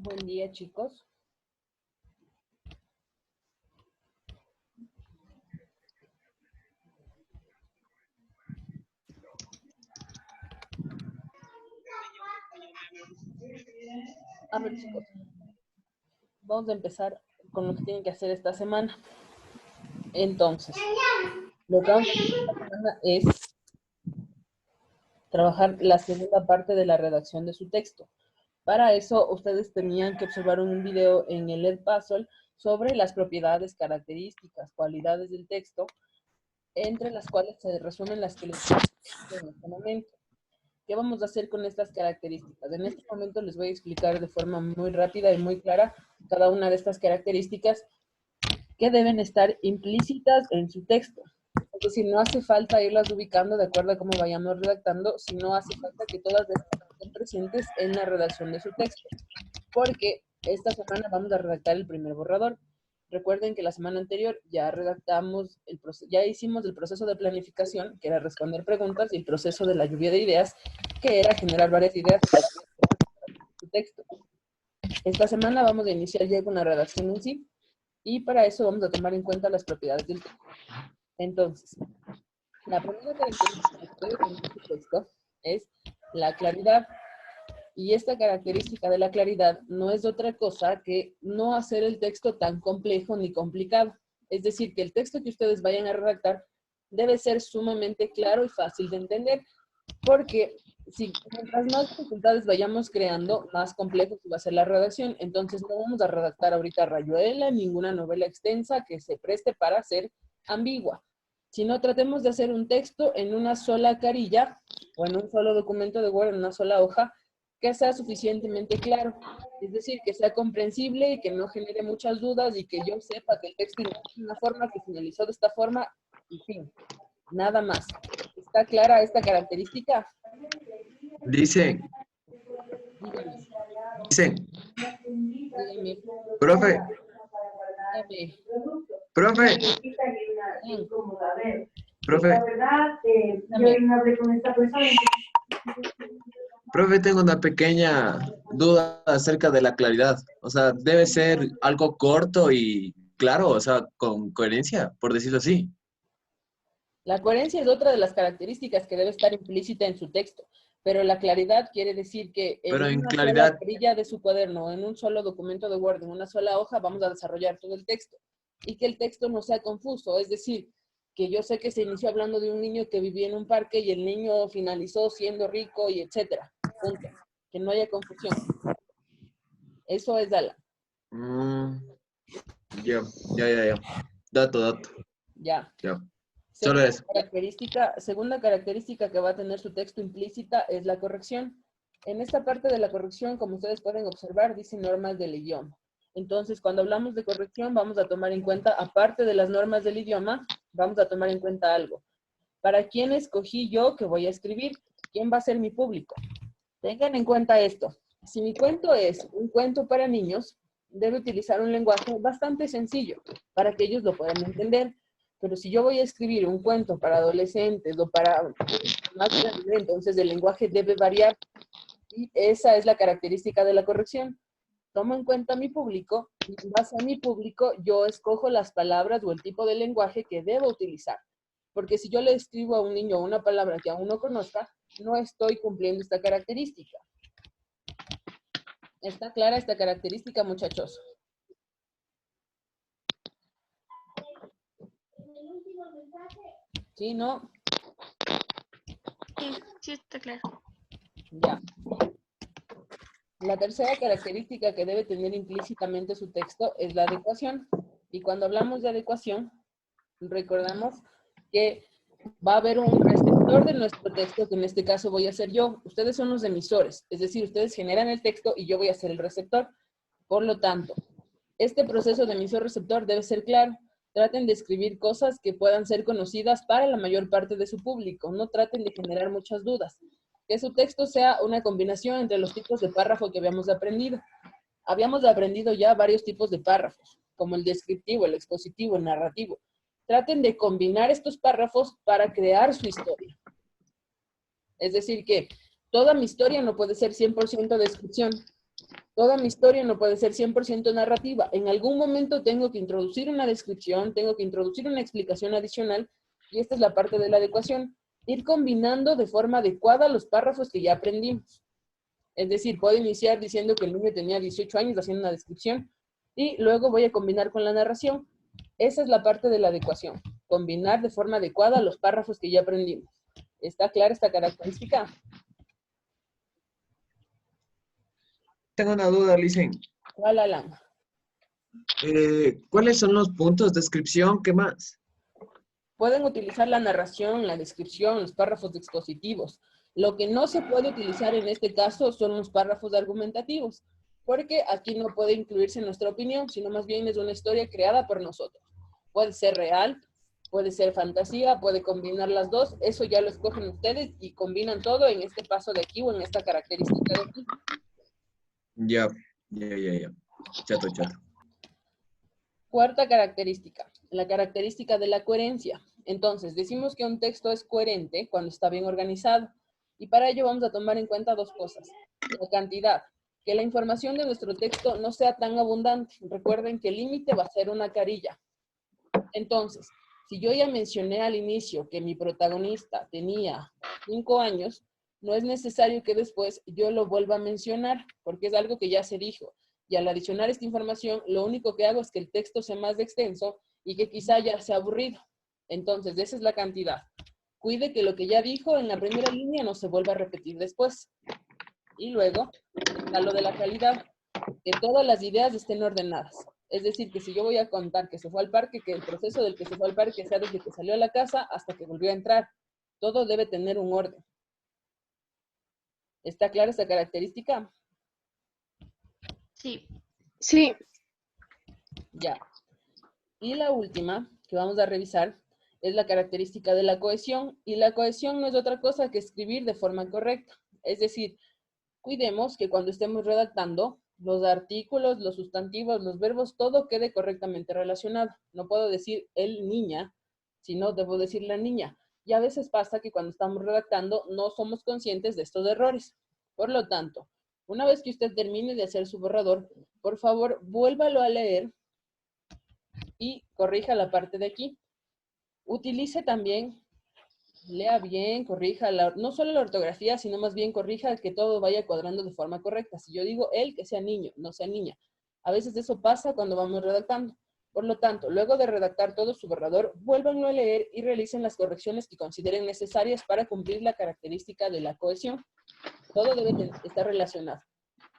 Buen día, chicos. A ver, chicos, vamos a empezar con lo que tienen que hacer esta semana. Entonces, lo que vamos a hacer esta semana es trabajar la segunda parte de la redacción de su texto. Para eso, ustedes tenían que observar un video en el Edpuzzle sobre las propiedades, características, cualidades del texto, entre las cuales se resumen las que les explico en este momento. ¿Qué vamos a hacer con estas características? En este momento les voy a explicar de forma muy rápida y muy clara cada una de estas características que deben estar implícitas en su texto. Es decir, no hace falta irlas ubicando de acuerdo a cómo vayamos redactando, sino hace falta que todas estén presentes en la redacción de su texto. Porque esta semana vamos a redactar el primer borrador. Recuerden que la semana anterior ya redactamos, ya hicimos el proceso de planificación, que era responder preguntas, y el proceso de la lluvia de ideas, que era generar varias ideas para su texto. Esta semana vamos a iniciar ya con la redacción en sí, y para eso vamos a tomar en cuenta las propiedades del texto. Entonces, la primera característica que debe tener su texto es la claridad. Y esta característica de la claridad no es otra cosa que no hacer el texto tan complejo ni complicado. Es decir, que el texto que ustedes vayan a redactar debe ser sumamente claro y fácil de entender, porque si mientras más dificultades vayamos creando, más complejo va a ser la redacción. Entonces no vamos a redactar ahorita Rayuela, ninguna novela extensa que se preste para ser ambigua, sino tratemos de hacer un texto en una sola carilla o en un solo documento de Word, en una sola hoja, que sea suficientemente claro. Es decir, que sea comprensible y que no genere muchas dudas y que yo sepa que el texto inició de una forma, que finalizó de esta forma, y fin. Nada más. ¿Está clara esta característica? Dicen, Dígame, dicen, dígame, profe, dígame. profe, Bien, profe, dígame. profe, tengo una pequeña duda acerca de la claridad. O sea, debe ser algo corto y claro, o sea, con coherencia, por decirlo así. La coherencia es otra de las características que debe estar implícita en su texto, pero la claridad quiere decir que en Pero en una sola claridad, carilla de su cuaderno, en un solo documento de Word, en una sola hoja, vamos a desarrollar todo el texto. Y que el texto no sea confuso, es decir, que yo sé que se inició hablando de un niño que vivía en un parque y el niño finalizó siendo rico y etcétera. Punto. Que no haya confusión. Eso es Dala. mm, ya. Dato, Ya. ya. Solo eso. Segunda característica que va a tener su texto implícita es la corrección. En esta parte de la corrección, como ustedes pueden observar, dice normas del idioma. Entonces, cuando hablamos de corrección, vamos a tomar en cuenta, aparte de las normas del idioma, vamos a tomar en cuenta algo. ¿Para quién escogí yo que voy a escribir? ¿Quién va a ser mi público? Tengan en cuenta esto. Si mi cuento es un cuento para niños, debe utilizar un lenguaje bastante sencillo para que ellos lo puedan entender. Pero si yo voy a escribir un cuento para adolescentes o para más grandes, entonces el lenguaje debe variar. Y esa es la característica de la corrección. Tomo en cuenta mi público y en base a mi público yo escojo las palabras o el tipo de lenguaje que debo utilizar. Porque si yo le escribo a un niño una palabra que aún no conozca, no estoy cumpliendo esta característica. ¿Está clara esta característica, muchachos? ¿Sí, no? Sí, está claro. Ya. La tercera característica que debe tener implícitamente su texto es la adecuación. Y cuando hablamos de adecuación, recordamos que va a haber un receptor de nuestro texto, que en este caso voy a ser yo. Ustedes son los emisores, es decir, ustedes generan el texto y yo voy a ser el receptor. Por lo tanto, este proceso de emisor-receptor debe ser claro. Traten de escribir cosas que puedan ser conocidas para la mayor parte de su público. No traten de generar muchas dudas. Que su texto sea una combinación entre los tipos de párrafo que habíamos aprendido. Habíamos aprendido ya varios tipos de párrafos, como el descriptivo, el expositivo, el narrativo. Traten de combinar estos párrafos para crear su historia. Es decir, que toda mi historia no puede ser 100% descripción. Toda mi historia no puede ser 100% narrativa. En algún momento tengo que introducir una descripción, tengo que introducir una explicación adicional, y esta es la parte de la adecuación. Ir combinando de forma adecuada los párrafos que ya aprendimos. Es decir, puedo iniciar diciendo que el niño tenía 18 años haciendo una descripción, y luego voy a combinar con la narración. Esa es la parte de la adecuación. Combinar de forma adecuada los párrafos que ya aprendimos. ¿Está clara esta característica? Tengo una duda, Licen. ¿Cuál, Alan? ¿Cuáles son los puntos? Descripción, ¿qué más? Pueden utilizar la narración, la descripción, los párrafos expositivos. Lo que no se puede utilizar en este caso son los párrafos argumentativos, porque aquí no puede incluirse nuestra opinión, sino más bien es una historia creada por nosotros. Puede ser real, puede ser fantasía, puede combinar las dos, eso ya lo escogen ustedes y combinan todo en este paso de aquí o en esta característica de aquí. Ya. Chato. Cuarta característica, la característica de la coherencia. Entonces, decimos que un texto es coherente cuando está bien organizado. Y para ello vamos a tomar en cuenta dos cosas. La cantidad, que la información de nuestro texto no sea tan abundante. Recuerden que el límite va a ser una carilla. Entonces, si yo ya mencioné al inicio que mi protagonista tenía 5 años, no es necesario que después yo lo vuelva a mencionar, porque es algo que ya se dijo. Y al adicionar esta información, lo único que hago es que el texto sea más extenso y que quizá ya sea aburrido. Entonces, esa es la cantidad. Cuide que lo que ya dijo en la primera línea no se vuelva a repetir después. Y luego, está lo de la calidad, que todas las ideas estén ordenadas. Es decir, que si yo voy a contar que se fue al parque, que el proceso del que se fue al parque sea desde que salió a la casa hasta que volvió a entrar. Todo debe tener un orden. ¿Está clara esta característica? Sí. Sí. Ya. Y la última que vamos a revisar es la característica de la cohesión. Y la cohesión no es otra cosa que escribir de forma correcta. Es decir, cuidemos que cuando estemos redactando, los artículos, los sustantivos, los verbos, todo quede correctamente relacionado. No puedo decir el niña, sino debo decir la niña. Y a veces pasa que cuando estamos redactando no somos conscientes de estos errores. Por lo tanto, una vez que usted termine de hacer su borrador, por favor, vuélvalo a leer y corrija la parte de aquí. Utilice también, lea bien, corrija, no solo la ortografía, sino más bien corrija que todo vaya cuadrando de forma correcta. Si yo digo él, que sea niño, no sea niña. A veces eso pasa cuando vamos redactando. Por lo tanto, luego de redactar todo su borrador, vuélvanlo a leer y realicen las correcciones que consideren necesarias para cumplir la característica de la cohesión. Todo debe estar relacionado.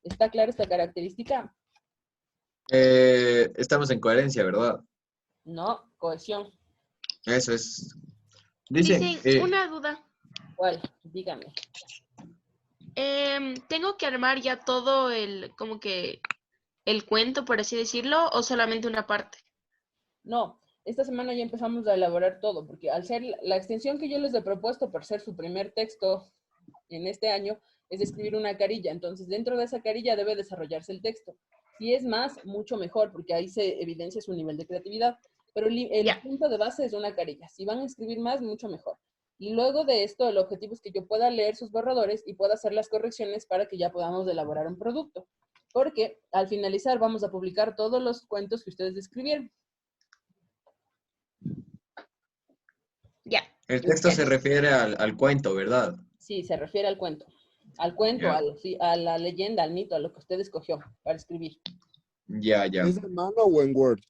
¿Está clara esta característica? Estamos en coherencia, ¿verdad? No, cohesión. Eso es. Dice, Dice, una duda. ¿Cuál? Dígame. ¿Tengo que armar ya todo como que el cuento, por así decirlo, o solamente una parte? No, esta semana ya empezamos a elaborar todo, porque al ser la extensión que yo les he propuesto por ser su primer texto en este año, es escribir una carilla. Entonces, dentro de esa carilla debe desarrollarse el texto. Si es más, mucho mejor, porque ahí se evidencia su nivel de creatividad. Pero el punto de base es una carilla. Si van a escribir más, mucho mejor. Y luego de esto, el objetivo es que yo pueda leer sus borradores y pueda hacer las correcciones para que ya podamos elaborar un producto. Porque al finalizar vamos a publicar todos los cuentos que ustedes escribieron. Ya. el texto se refiere al cuento, ¿verdad? Sí, se refiere al cuento. Al cuento, a la leyenda, al mito, a lo que usted escogió para escribir. Ya. ¿Es en mano o en Word?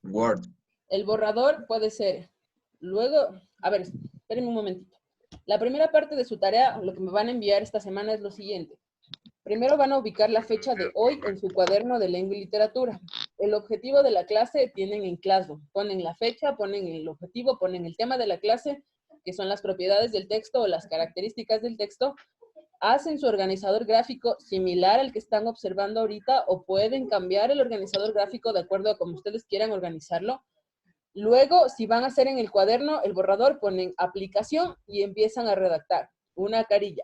Word. El borrador puede ser, luego, a ver, espérenme un momentito. La primera parte de su tarea, lo que me van a enviar esta semana es lo siguiente. Primero van a ubicar la fecha de hoy en su cuaderno de lengua y literatura. El objetivo de la clase tienen en Classroom. Ponen la fecha, ponen el objetivo, ponen el tema de la clase, que son las propiedades del texto o las características del texto. Hacen su organizador gráfico similar al que están observando ahorita o pueden cambiar el organizador gráfico de acuerdo a como ustedes quieran organizarlo. Luego, si van a hacer en el cuaderno, el borrador, ponen aplicación y empiezan a redactar una carilla.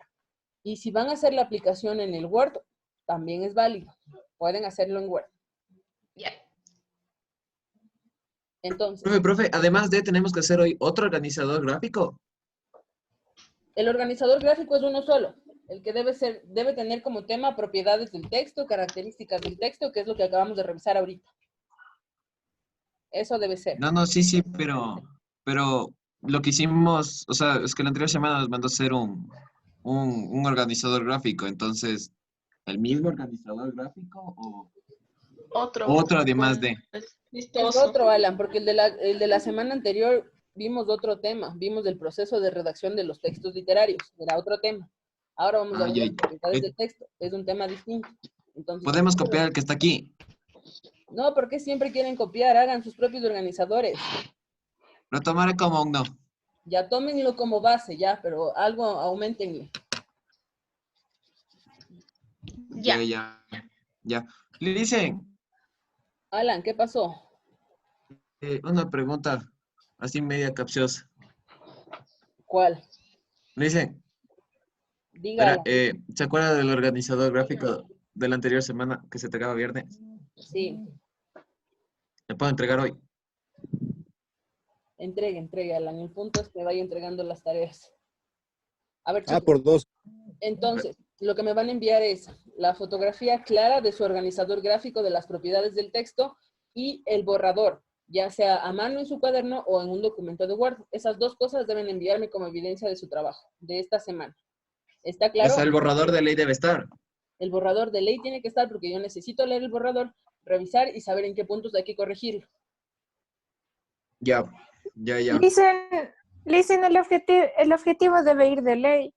Y si van a hacer la aplicación en el Word, también es válido. Pueden hacerlo en Word. Ya. Entonces, Profe, además de, tenemos que hacer hoy otro organizador gráfico. el organizador gráfico es uno solo. El que debe tener como tema propiedades del texto, características del texto, que es lo que acabamos de revisar ahorita. Eso debe ser. No, sí, pero lo que hicimos, o sea, es que la anterior semana nos mandó a hacer un organizador gráfico, entonces, ¿el mismo organizador gráfico o Otro. otro además de? Es Vistoso. otro, Alan, porque el de la semana anterior vimos otro tema, vimos el proceso de redacción de los textos literarios, era otro tema. Ahora vamos a ver las propiedades del texto, es un tema distinto. Entonces, podemos copiar el que está aquí. no, porque siempre quieren copiar, hagan sus propios organizadores. Lo tomaré como un no. Ya tómenlo como base, ya, pero algo aumentenle. Ya. Ya. Le dicen, Alan, ¿qué pasó? una pregunta así media capciosa. ¿Cuál? Le dicen, Dígalo. ¿se acuerda del organizador gráfico de la anterior semana que se entregaba viernes? Sí, ¿Le puedo entregar hoy? entregue, Alan. El punto es que vaya entregando las tareas. A ver, Ah, chicos. por 2. Entonces, lo que me van a enviar es la fotografía clara de su organizador gráfico de las propiedades del texto y el borrador, ya sea a mano en su cuaderno o en un documento de Word. Esas dos cosas deben enviarme como evidencia de su trabajo de esta semana. ¿Está O claro? sea, el borrador de ley debe estar. El borrador de ley tiene que estar porque yo necesito leer el borrador, revisar y saber en qué puntos hay que corregirlo. Ya. Dicen el objetivo debe ir de ley.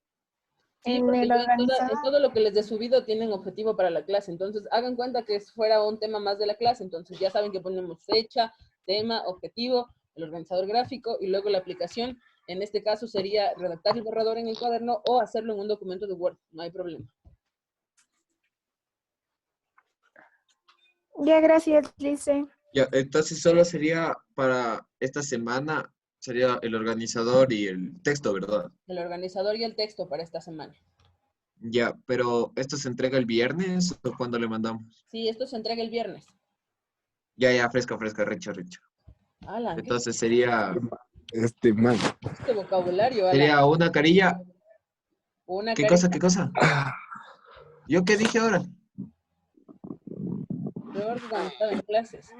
Sí, En porque el yo en organizador. todo lo que les he subido tienen objetivo para la clase. Entonces, hagan cuenta que fuera un tema más de la clase. Entonces, ya saben que ponemos fecha, tema, objetivo, el organizador gráfico y luego la aplicación. En este caso sería redactar el borrador en el cuaderno o hacerlo en un documento de Word. No hay problema. Ya, gracias, Lice. Ya, entonces solo sería para esta semana, sería el organizador y el texto, ¿verdad? El organizador y el texto para esta semana. Ya, pero ¿esto se entrega el viernes o cuándo le mandamos? Sí, esto se entrega el viernes. Ya, fresca, recho. Alan, ¿qué Entonces sería Man. es este vocabulario, Alan? sería una carilla. Una ¿Qué carita. cosa? ¿Yo qué dije ahora? Peor que cuando estaba en clases.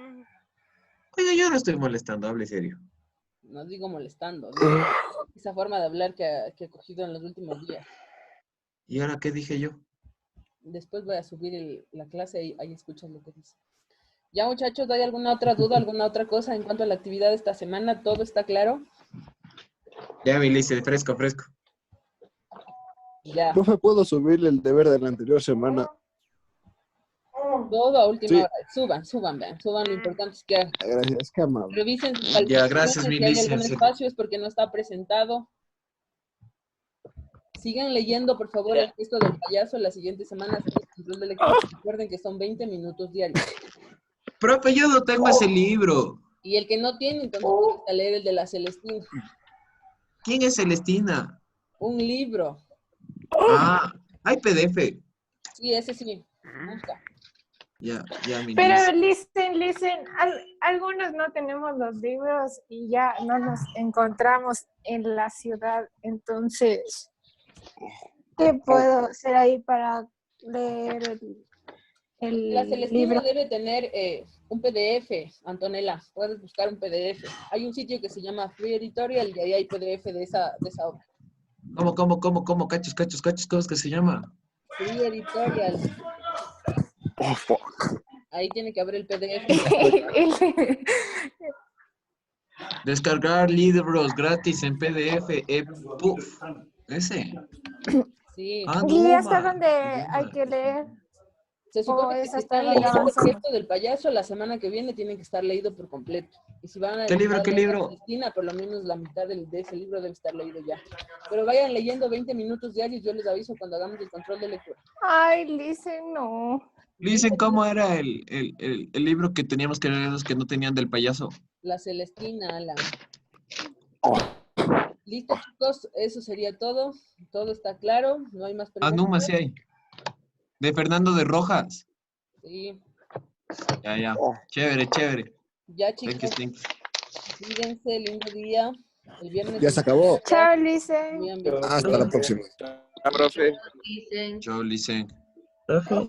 Oiga, yo no estoy molestando, hable serio. No digo molestando. Digo esa forma de hablar que he cogido en los últimos días. ¿Y ahora qué dije yo? Después voy a subir la clase y ahí escuchas lo que dice. Ya, muchachos, ¿hay alguna otra duda, alguna otra cosa en cuanto a la actividad de esta semana? ¿Todo está claro? Ya me hice fresco. Ya. Profe, ¿puedo subirle el deber de la anterior semana? Todo a última Sí. hora. Suban, lo importante es que hagan. Gracias, qué amable. Revisen sus Ya, calificaciones, gracias, mi si hay algún licencia. espacio es porque no está presentado. Sigan leyendo, por favor, el texto del payaso la siguiente semana. Control de lectura. Recuerden que son 20 minutos diarios. Profe, yo no tengo ese libro. Y el que no tiene, entonces tiene que leer el de la Celestina. ¿Quién es Celestina? Un libro. Ah, hay PDF. Sí, ese sí. Busca. Ya, mi Pero licencia. listen, algunos no tenemos los libros y ya no nos encontramos en la ciudad. Entonces, ¿qué puedo hacer ahí para leer La el Celestina libro? debe tener un PDF, Antonella. Puedes buscar un PDF. Hay un sitio que se llama Free Editorial y ahí hay PDF de esa obra. ¿Cómo? Cachos, ¿cómo es que se llama? Free Editorial. Oh, fuck. Ahí tiene que haber el PDF. Descargar libros gratis en PDF. Puff. Ese. Sí. Ah, ¿Y no, hasta man. dónde hay que leer? Se supone que es si hasta están donde leyendo el avanzamos. texto del payaso, la semana que viene tienen que estar leído por completo. Y si van a ¿Qué libro? leer la Celestina, por lo menos la mitad de ese libro debe estar leído ya. Pero vayan leyendo 20 minutos diarios, yo les aviso cuando hagamos el control de lectura. Ay, Lice, no. Dicen cómo era el libro que teníamos que leer los que no tenían del payaso. La Celestina, Alan. Oh. Listo, chicos, eso sería todo. Todo está claro, no hay más preguntas. Numa sí hay. De Fernando de Rojas. Sí. Ya. Oh. Chévere. Ya, chicos, Thank you. cuídense, lindo día. El viernes. Ya se acabó. Chao, Lice. Bien. Hasta la próxima. Ah, profe. Dicen. Chao, Licen. Profe.